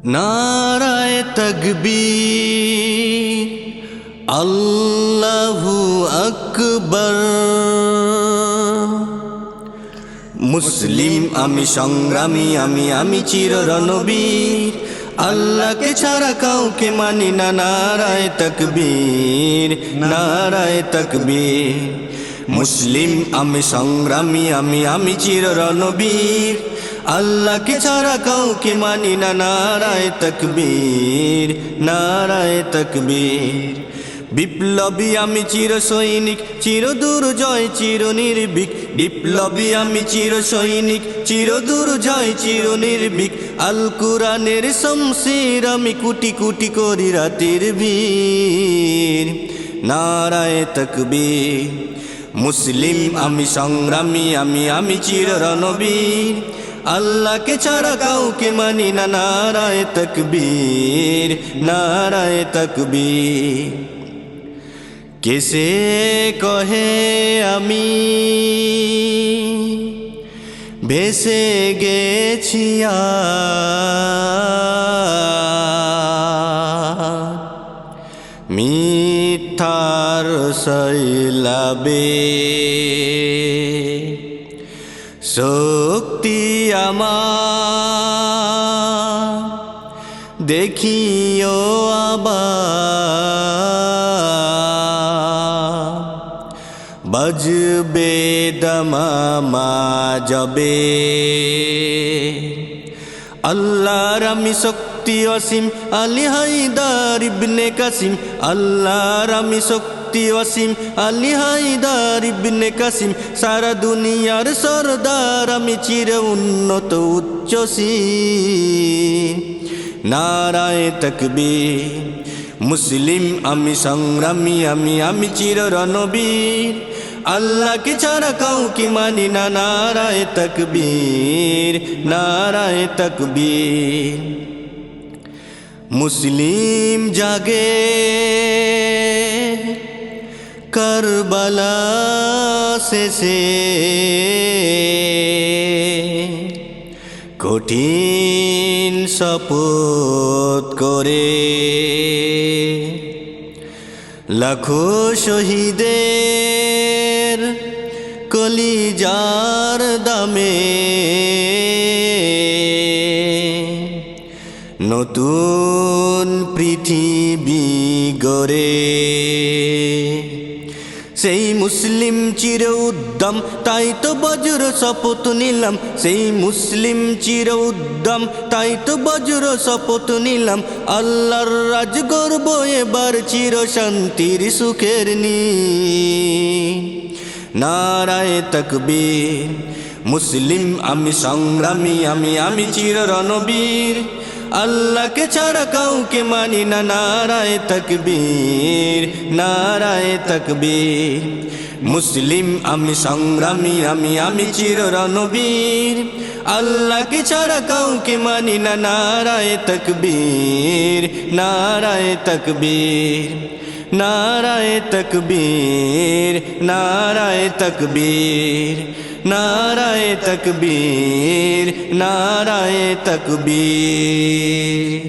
নারায়ে তাকবীর, আল্লাহু আকবার। মুসলিম আমি সংগ্রামী, আমি চির রণবীর, আল্লাহকে ছাড়া কাউকে মানি না। নারায়ে তাকবীর, নারায়ে তাকবীর। মুসলিম আমি সংগ্রামী, আমি চির রণবীর, আল্লাহকে ছাড়া কাউকে মানি না। নারায়ে তাকবীর, নারায়ে তাকবীর। বিপ্লবী আমি চির সৈনিক, চির দুর্জয় চির নির্ভীক। বিপ্লবী আমি চির সৈনিক, চির দুর্জয় চির নির্ভীক। আল কুরআনের শমশির আমি কুটি কুটি করি রাতের বীর। নারায়ে তাকবীর। মুসলিম আমি সংগ্রামী, আমি চির রণবীর, আল্লাহকে ছাড়া কাউকে মানি না। নারায়ে তাকবীর, নারায়ে তাকবীর। কেসে কহে আমি ভেসে গেছি মিথ্যার সৈলাবে। শক্তি আমার দেখিও আবার, বাজবে দামামা যাবে। আল্লাহর আমি শক্তি অসীম, আলী হায়দার ইবনে কাসিম। আল্লাহর আমি শক্তি অসীম, আলী হায়দার ইবনে কাসিম। সারা দুনিয়ার সরদার আমি চির উন্নত উচ্চশীল। নারায়ে তাকবীর। মুসলিম আমি সংগ্রামী, আমি চির রণবীর, আল্লাহকে ছাড়া কাউকে মানি না। নারায়ে তাকবীর, নারায়ে তাকবীর। মুসলিম জাগে কারবালা শেষে, কঠিন শপথ করে। লাখো শহীদের কলিজার দামে নতুন পৃথিবী গড়ে। সেই মুসলিম চির উদ্যম, তাই তো বজ্র শপথ নিলাম। সেই মুসলিম চির উদ্যম, তাই তো বজ্র শপথ নিলাম। আল্লাহর রাজ গর্ব এবার চির শান্তির সুখের নি। নারায়ে তাকবীর। মুসলিম আমি সংগ্রামী, আমি চির রণবীর, আল্লাহকে ছাড়া কাউকে মানি না। নারায়ে তাকবীর, নারায়ে তাকবীর। মুসলিম আমি সংগ্রামী, আমি চির রণবীর, আল্লাহকে ছাড়া কাউকে মানি না। নারায়ে তাকবীর, নারায়ে তাকবীর। নারায়ে তাকবীর, নারায়ে তাকবীর। নারায়ে তাকবীর, নারায়ে তাকবীর।